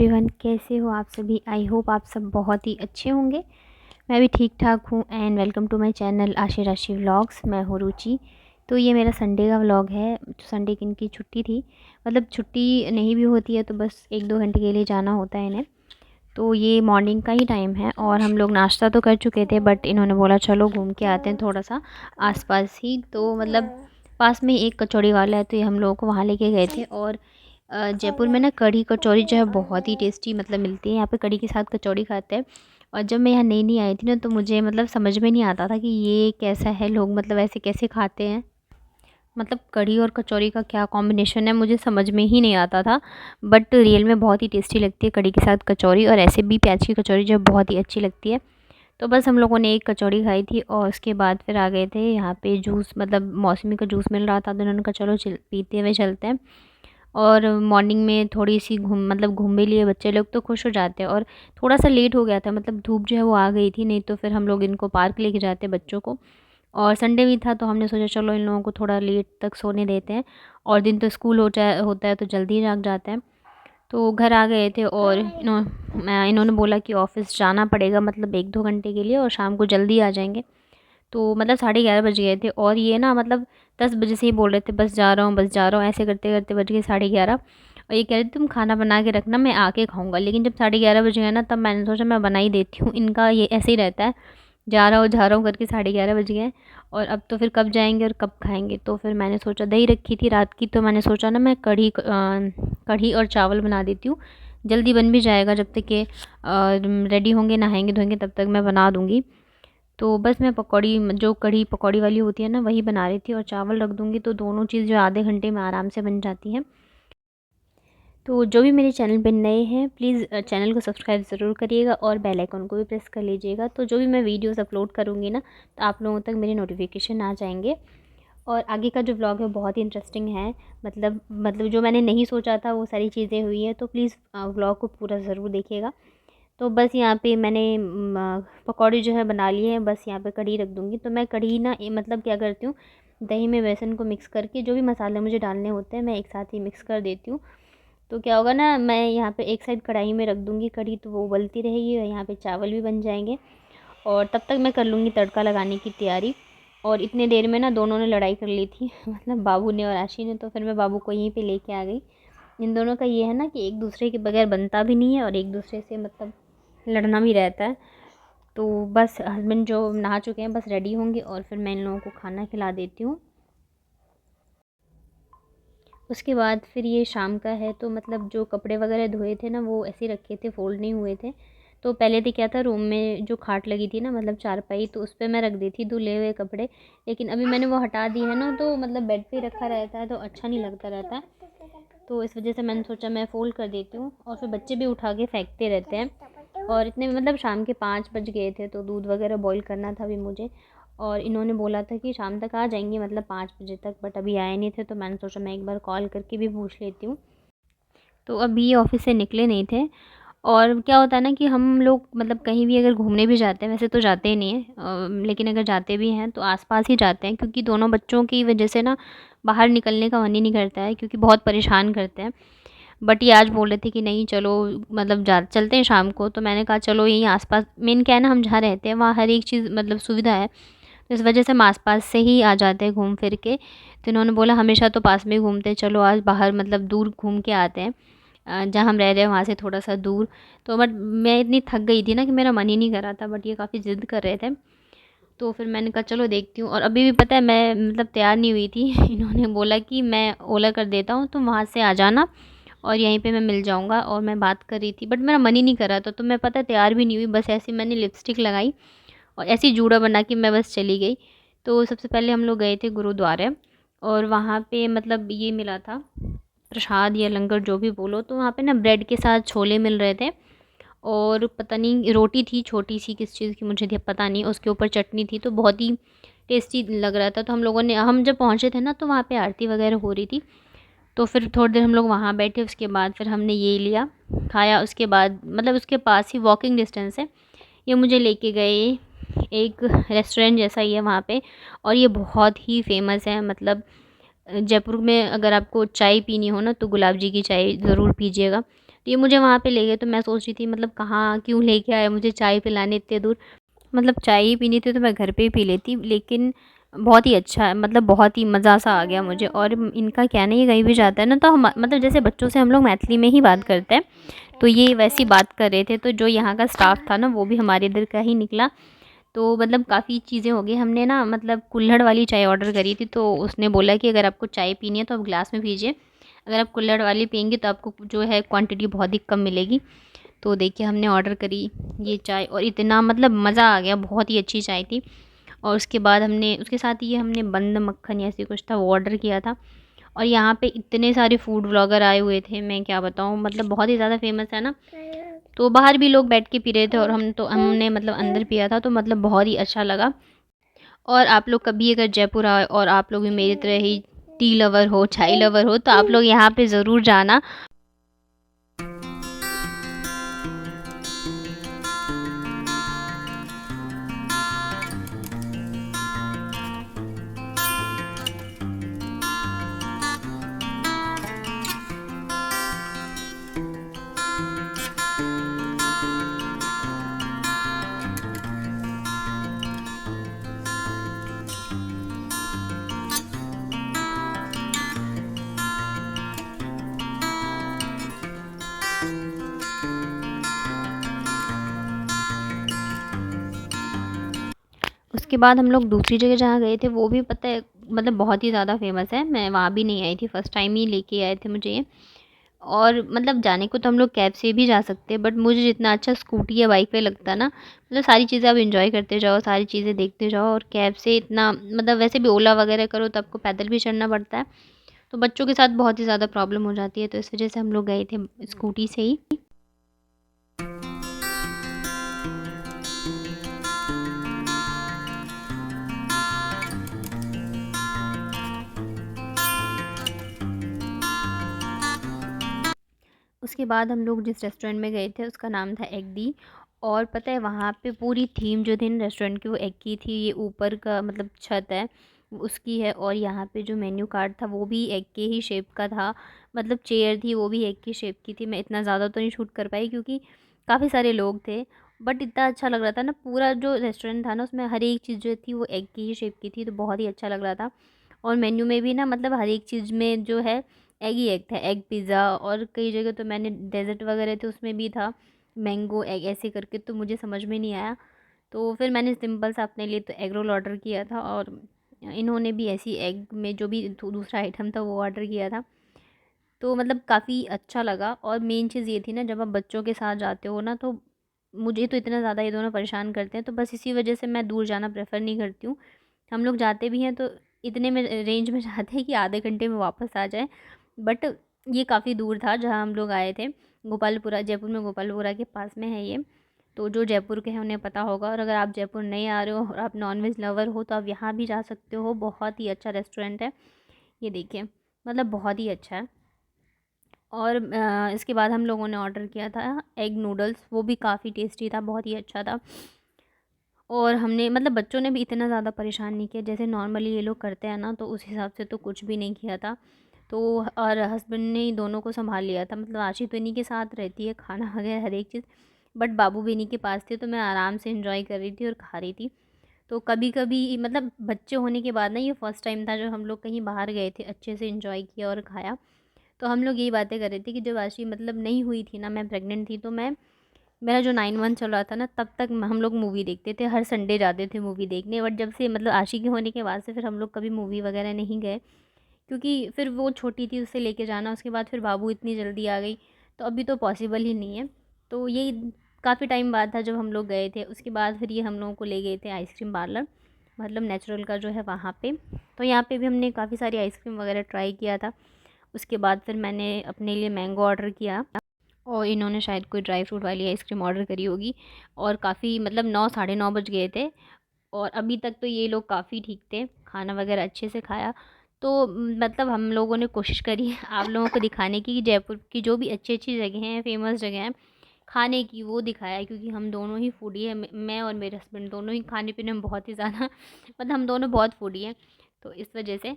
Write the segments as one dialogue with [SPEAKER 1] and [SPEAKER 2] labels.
[SPEAKER 1] Everyone, कैसे हो आप सभी। आई होप आप सब बहुत ही अच्छे होंगे। मैं भी ठीक ठाक हूँ। And welcome to my channel Ashi Rashi vlogs. मैं हूँ रुचि। तो ये मेरा संडे का व्लॉग है। संडे की इनकी छुट्टी थी, मतलब छुट्टी नहीं भी होती है तो बस 1-2 घंटे के लिए जाना होता है इन्हें। तो ये मॉर्निंग का ही टाइम है और हम लोग नाश्ता तो कर चुके थे, बट इन्होंने बोला चलो घूम के आते हैं थोड़ा सा आसपास ही। तो मतलब पास में एक कचौड़ी वाला है, तो ये हम लोगों को वहाँ लेके गए थे। और जयपुर में ना कढ़ी कचौड़ी जो है बहुत ही टेस्टी मतलब मिलती है। यहाँ पे कढ़ी के साथ कचौड़ी खाते हैं। और जब मैं यहाँ नई नई आई थी ना, तो मुझे मतलब समझ में नहीं आता था कि ये कैसा है, लोग मतलब ऐसे कैसे खाते हैं। मतलब कढ़ी और कचौरी का क्या कॉम्बिनेशन है, मुझे समझ में ही नहीं आता था। बट रियल में बहुत ही टेस्टी लगती है कढ़ी के साथ कचौरी, और ऐसे भी प्याज की कचौरी जो है बहुत ही अच्छी लगती है। तो बस हम लोगों ने एक कचौड़ी खाई थी और उसके बाद फिर आ गए थे यहाँ पे जूस, मतलब मौसमी का जूस मिल रहा था, तो उन्होंने कहा चलो पीते हुए चलते हैं। और मॉर्निंग में थोड़ी सी घूम भी लिए, बच्चे लोग तो खुश हो जाते हैं। और थोड़ा सा लेट हो गया था, मतलब धूप जो है वो आ गई थी, नहीं तो फिर हम लोग इनको पार्क लेके जाते बच्चों को। और संडे भी था तो हमने सोचा चलो इन लोगों को थोड़ा लेट तक सोने देते हैं। और दिन तो स्कूल होता है तो जल्दी जाग जाते हैं। तो घर आ गए थे और इन्होंने बोला कि ऑफ़िस जाना पड़ेगा, मतलब 1-2 घंटे के लिए, और शाम को जल्दी आ जाएंगे। तो मतलब 11:30 बज गए थे। और ये ना मतलब 10 बजे से ही बोल रहे थे बस जा रहा हूँ, बस जा रहा हूँ, ऐसे करते करते बज गए 11:30। और ये कह रहे थे तुम खाना बना के रखना, मैं आके खाऊंगा। लेकिन जब 11:30 बज गए ना, तब मैंने सोचा मैं बना ही देती हूँ। इनका ये ऐसे ही रहता है, जा रहा हूँ करके 11:30 बज गए। और अब तो फिर कब जाएंगे और कब खाएंगे। तो फिर मैंने सोचा दही रखी थी रात की, तो मैंने सोचा ना मैं कढ़ी और चावल बना देती हूँ, जल्दी बन भी जाएगा। जब तक के रेडी होंगे नहाएंगे धोएंगे तब तक मैं बना दूँगी। तो बस मैं पकौड़ी, जो कढ़ी पकौड़ी वाली होती है ना, वही बना रही थी, और चावल रख दूँगी तो दोनों चीज़ जो आधे घंटे में आराम से बन जाती हैं। तो जो भी मेरे चैनल पे नए हैं प्लीज़ चैनल को सब्सक्राइब ज़रूर करिएगा और बेल आइकन को भी प्रेस कर लीजिएगा। तो जो भी मैं वीडियोस अपलोड करूँगी ना, तो आप लोगों तक मेरे नोटिफिकेशन आ जाएंगे। और आगे का जो व्लॉग है बहुत ही इंटरेस्टिंग है। मतलब जो मैंने नहीं सोचा था वो सारी चीज़ें हुई हैं। तो प्लीज़ व्लॉग को पूरा ज़रूर देखिएगा। तो बस यहाँ पे मैंने पकौड़ी जो है बना ली है, बस यहाँ पे कढ़ी रख दूँगी। तो मैं कढ़ी ना मतलब क्या करती हूँ, दही में बेसन को मिक्स करके जो भी मसाले मुझे डालने होते हैं मैं एक साथ ही मिक्स कर देती हूँ। तो क्या होगा ना, मैं यहाँ पे एक साइड कढ़ाई में रख दूँगी कढ़ी, तो वो उबलती रहेगी और यहाँ पे चावल भी बन जाएंगे। और तब तक मैं कर लूँगी तड़का लगाने की तैयारी। और इतने देर में ना दोनों ने लड़ाई कर ली थी मतलब बाबू ने और आशी ने। तो फिर मैं बाबू को यहीं पे लेके आ गई। इन दोनों का ये है ना कि एक दूसरे के बगैर बनता भी नहीं है और एक दूसरे से मतलब लड़ना भी रहता है। तो बस हस्बैंड जो नहा चुके हैं, बस रेडी होंगे और फिर मैं इन लोगों को खाना खिला देती हूँ। उसके बाद फिर ये शाम का है, तो मतलब जो कपड़े वगैरह धोए थे ना वो ऐसे ही रखे थे, फ़ोल्ड नहीं हुए थे। तो पहले तो क्या था, रूम में जो खाट लगी थी ना, मतलब चारपाई, तो उस पे मैं रख दी थी धुले हुए कपड़े। लेकिन अभी मैंने वो हटा दी है ना, तो मतलब बेड पे ही रखा रहता है तो अच्छा नहीं लगता रहता है। तो इस वजह से मैंने सोचा मैं फ़ोल्ड कर देती हूँ। और फिर बच्चे भी उठा के फेंकते रहते हैं। और इतने में मतलब शाम के 5 बज गए थे, तो दूध वगैरह बॉईल करना था अभी मुझे। और इन्होंने बोला था कि शाम तक आ जाएंगे, मतलब 5 बजे तक, बट अभी आए नहीं थे। तो मैंने सोचा मैं एक बार कॉल करके भी पूछ लेती हूँ। तो अभी ये ऑफ़िस से निकले नहीं थे। और क्या होता है ना कि हम लोग मतलब कहीं भी अगर घूमने भी जाते हैं, वैसे तो जाते ही नहीं हैं, लेकिन अगर जाते भी हैं तो आसपास ही जाते हैं, क्योंकि दोनों बच्चों की वजह से ना बाहर निकलने का मन ही नहीं करता है, क्योंकि बहुत परेशान करते हैं। बट ये आज बोल रहे थे कि नहीं चलो, मतलब जा चलते हैं शाम को। तो मैंने कहा चलो यहीं आसपास, मेन क्या है ना, हम जहाँ रहते हैं वहाँ हर एक चीज़ मतलब सुविधा है, तो इस वजह से हम आसपास से ही आ जाते हैं घूम फिर के। तो इन्होंने बोला हमेशा तो पास में ही घूमते हैं, चलो आज बाहर मतलब दूर घूम के आते हैं, जहाँ हम रह रहे हैं वहाँ से थोड़ा सा दूर। तो बट मैं इतनी थक गई थी ना कि मेरा मन ही नहीं कर रहा था, बट ये काफ़ी ज़िद कर रहे थे। तो फिर मैंने कहा चलो देखती हूँ। और अभी भी पता है मैं मतलब तैयार नहीं हुई थी इन्होंने बोला कि मैं ओला कर देता हूँ, तुम वहाँ से आ जाना और यहीं पे मैं मिल जाऊँगा। और मैं बात कर रही थी बट मेरा मन ही नहीं कर रहा था, तो मैं पता है तैयार भी नहीं हुई, बस ऐसे ही मैंने लिपस्टिक लगाई और ऐसे ही जूड़ा बना के मैं बस चली गई। तो सबसे पहले हम लोग गए थे गुरुद्वारे, और वहाँ पे मतलब ये मिला था प्रसाद या लंगर जो भी बोलो। तो वहाँ पे ना ब्रेड के साथ छोले मिल रहे थे, और पता नहीं रोटी थी छोटी सी किस चीज़ की, मुझे पता नहीं, उसके ऊपर चटनी थी, तो बहुत ही टेस्टी लग रहा था। तो हम लोगों ने, हम जब पहुँचे थे ना, तो वहाँ पे आरती वगैरह हो रही थी। तो फिर थोड़ी देर हम लोग वहाँ बैठे, उसके बाद फिर हमने ये लिया खाया। उसके बाद मतलब उसके पास ही वॉकिंग डिस्टेंस है, ये मुझे लेके गए एक रेस्टोरेंट जैसा ही है वहाँ पे। और ये बहुत ही फेमस है, मतलब जयपुर में अगर आपको चाय पीनी हो ना, तो गुलाब जी की चाय ज़रूर पीजिएगा। तो ये मुझे वहाँ पे ले गए। तो मैं सोच रही थी मतलब कहाँ क्यों लेके आए मुझे चाय पिलाने इतने दूर। मतलब चाय ही पीनी थी तो मैं घर पे ही पी लेती, लेकिन बहुत ही अच्छा है, मतलब बहुत ही मज़ा सा आ गया मुझे। और इनका क्या नहीं, ये कहीं भी जाता है ना तो हम मतलब जैसे बच्चों से हम लोग मैथिली में ही बात करते हैं, तो ये वैसी बात कर रहे थे। तो जो यहाँ का स्टाफ़ था ना वो भी हमारे इधर का ही निकला। तो मतलब काफ़ी चीज़ें हो गई। हमने ना मतलब कुल्हड़ वाली चाय ऑर्डर करी थी, तो उसने बोला कि अगर आपको चाय पीनी है तो आप ग्लास में पीजिए, अगर आप कुल्हड़ वाली पिएंगे तो आपको जो है क्वांटिटी बहुत ही कम मिलेगी। तो देखिए हमने ऑर्डर करी ये चाय और इतना मतलब मज़ा आ गया, बहुत ही अच्छी चाय थी। और उसके बाद हमने उसके साथ ये हमने बंद मक्खन या ऐसे कुछ था वो ऑर्डर किया था। और यहाँ पे इतने सारे फूड व्लॉगर आए हुए थे, मैं क्या बताऊँ, मतलब बहुत ही ज़्यादा फेमस है ना। तो बाहर भी लोग बैठ के पी रहे थे और हमने मतलब अंदर पिया था, तो मतलब बहुत ही अच्छा लगा। और आप लोग कभी अगर जयपुर आए और आप लोग भी मेरी तरह ही टी लवर हो, चाय लवर हो, तो आप लोग यहाँ पे ज़रूर जाना। उसके बाद हम लोग दूसरी जगह जहाँ गए थे वो भी पता है मतलब बहुत ही ज़्यादा फेमस है। मैं वहाँ भी नहीं आई थी, फर्स्ट टाइम ही लेके आए थे मुझे ये। और मतलब जाने को तो हम लोग कैब से भी जा सकते हैं, बट मुझे जितना अच्छा स्कूटी या बाइक पे लगता है ना, मतलब सारी चीज़ें आप एंजॉय करते जाओ, सारी चीज़ें देखते जाओ। और कैब से इतना मतलब वैसे भी ओला वगैरह करो तो आपको पैदल भी चढ़ना पड़ता है, तो बच्चों के साथ बहुत ही ज़्यादा प्रॉब्लम हो जाती है। तो इस वजह से हम लोग गए थे स्कूटी से ही। उसके बाद हम लोग जिस रेस्टोरेंट में गए थे उसका नाम था एग दी। और पता है वहाँ पे पूरी थीम जो थी ना रेस्टोरेंट की वो एग की थी। ये ऊपर का मतलब छत है वो उसकी है, और यहाँ पे जो मेन्यू कार्ड था वो भी एग के ही शेप का था। मतलब चेयर थी वो भी एग की शेप की थी। मैं इतना ज़्यादा तो नहीं शूट कर पाई क्योंकि काफ़ी सारे लोग थे, बट इतना अच्छा लग रहा था ना, पूरा जो रेस्टोरेंट था ना उसमें हर एक चीज़ जो थी वो एग की ही शेप की थी, तो बहुत ही अच्छा लग रहा था। और मेन्यू में भी ना मतलब हर एक चीज़ में जो है एग ही एग था, एग पिज़्ज़ा। और कई जगह तो मैंने डेज़र्ट वगैरह थे उसमें भी था मैंगो एग ऐसे करके, तो मुझे समझ में नहीं आया। तो फिर मैंने सिंपल सा अपने लिए तो एग रोल ऑर्डर किया था, और इन्होंने भी ऐसी एग में जो भी दूसरा आइटम था वो ऑर्डर किया था। तो मतलब काफ़ी अच्छा लगा। और मेन चीज़ ये थी ना, जब आप बच्चों के साथ जाते हो ना तो मुझे तो इतना ज़्यादा ये दोनों परेशान करते हैं, तो बस इसी वजह से मैं दूर जाना प्रेफर नहीं करती हूँ। हम लोग जाते भी हैं तो इतने में रेंज में जाते हैं कि आधे घंटे में वापस आ जाएँ। बट ये काफ़ी दूर था जहाँ हम लोग आए थे, गोपालपुरा, जयपुर में गोपालपुरा के पास में है ये। तो जो जयपुर के हैं उन्हें पता होगा, और अगर आप जयपुर नहीं आ रहे हो और आप नॉनवेज लवर हो तो आप यहाँ भी जा सकते हो। बहुत ही अच्छा रेस्टोरेंट है ये, देखिए मतलब बहुत ही अच्छा है। और इसके बाद हम लोगों ने ऑर्डर किया था एग नूडल्स, वो भी काफ़ी टेस्टी था, बहुत ही अच्छा था। और हमने मतलब बच्चों ने भी इतना ज़्यादा परेशान नहीं किया, जैसे नॉर्मली ये लोग करते हैं ना, तो उस हिसाब से तो कुछ भी नहीं किया था। तो और हस्बैंड ने ही दोनों को संभाल लिया था, मतलब आशी तो इन्हीं के साथ रहती है, खाना वगैरह हर एक चीज़, बट बाबू भी इन्हीं के पास थे, तो मैं आराम से इंजॉय कर रही थी और खा रही थी। तो कभी कभी मतलब बच्चे होने के बाद ना ये फर्स्ट टाइम था जब हम लोग कहीं बाहर गए थे, अच्छे से इंजॉय किया और खाया। तो हम लोग यही बातें कर रहे थे कि जब आशी मतलब नहीं हुई थी ना, मैं प्रेग्नेंट थी, तो मैं मेरा जो 9 मंथ चल रहा था ना तब तक हम लोग मूवी देखते थे, हर संडे जाते थे मूवी देखने। बट जब से मतलब आशी के होने के बाद से फिर हम लोग कभी मूवी वगैरह नहीं गए, क्योंकि फिर वो छोटी थी, उसे लेके जाना, उसके बाद फिर बाबू इतनी जल्दी आ गई, तो अभी तो पॉसिबल ही नहीं है। तो यही काफ़ी टाइम बाद था जब हम लोग गए थे। उसके बाद फिर ये हम लोगों को ले गए थे आइसक्रीम पार्लर, मतलब नेचुरल का जो है वहाँ पे। तो यहाँ पे भी हमने काफ़ी सारी आइसक्रीम वगैरह ट्राई किया था। उसके बाद फिर मैंने अपने लिए मैंगो ऑर्डर किया, और इन्होंने शायद कोई ड्राई फ्रूट वाली आइसक्रीम ऑर्डर करी होगी। और काफ़ी मतलब 9 साढ़े 9 बज गए थे, और अभी तक तो ये लोग काफ़ी ठीक थे, खाना वगैरह अच्छे से खाया। तो मतलब हम लोगों ने कोशिश करी है आप लोगों को दिखाने की कि जयपुर की जो भी अच्छी अच्छी जगह हैं, फेमस जगह हैं खाने की, वो दिखाया है। क्योंकि हम दोनों ही फूडी हैं, मैं और मेरे हस्बैंड दोनों ही खाने पीने में बहुत ही ज़्यादा मतलब हम दोनों बहुत फूडी हैं, तो इस वजह से।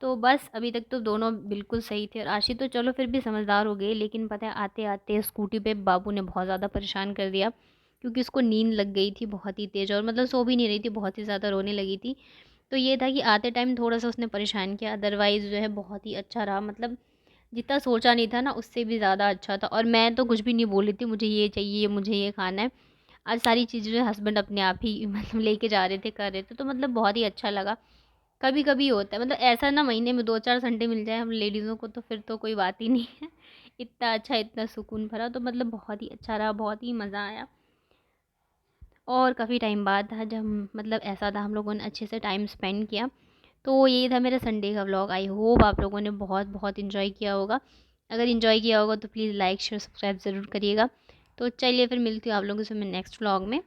[SPEAKER 1] तो बस अभी तक तो दोनों बिल्कुल सही थे और आशी तो चलो फिर भी समझदार हो गई, लेकिन पता है आते आते स्कूटी पे बाबू ने बहुत ज़्यादा परेशान कर दिया, क्योंकि उसको नींद लग गई थी बहुत ही तेज़ और मतलब सो भी नहीं रही थी, बहुत ही ज़्यादा रोने लगी थी। तो ये था कि आते टाइम थोड़ा सा उसने परेशान किया, अदरवाइज़ जो है बहुत ही अच्छा रहा। मतलब जितना सोचा नहीं था ना उससे भी ज़्यादा अच्छा था। और मैं तो कुछ भी नहीं बोली थी, मुझे ये चाहिए, मुझे ये खाना है। आज सारी चीज़ें जो है हस्बैंड अपने आप ही मतलब लेके जा रहे थे, कर रहे थे, तो मतलब बहुत ही अच्छा लगा। कभी-कभी होता है, मतलब ऐसा ना महीने में 2-4 संडे मिल जाए हम लेडीज़ों को तो फिर तो कोई बात ही नहीं है। इतना अच्छा, इतना सुकून भरा, तो मतलब बहुत ही अच्छा रहा, बहुत ही मज़ा आया। और काफ़ी टाइम बाद था जब मतलब ऐसा था हम लोगों ने अच्छे से टाइम स्पेंड किया। तो यही था मेरा संडे का व्लॉग। आई होप आप लोगों ने बहुत बहुत एंजॉय किया होगा। अगर एंजॉय किया होगा तो प्लीज़ लाइक शेयर सब्सक्राइब ज़रूर करिएगा। तो चलिए फिर मिलती हूँ आप लोगों से मैं नेक्स्ट व्लॉग में।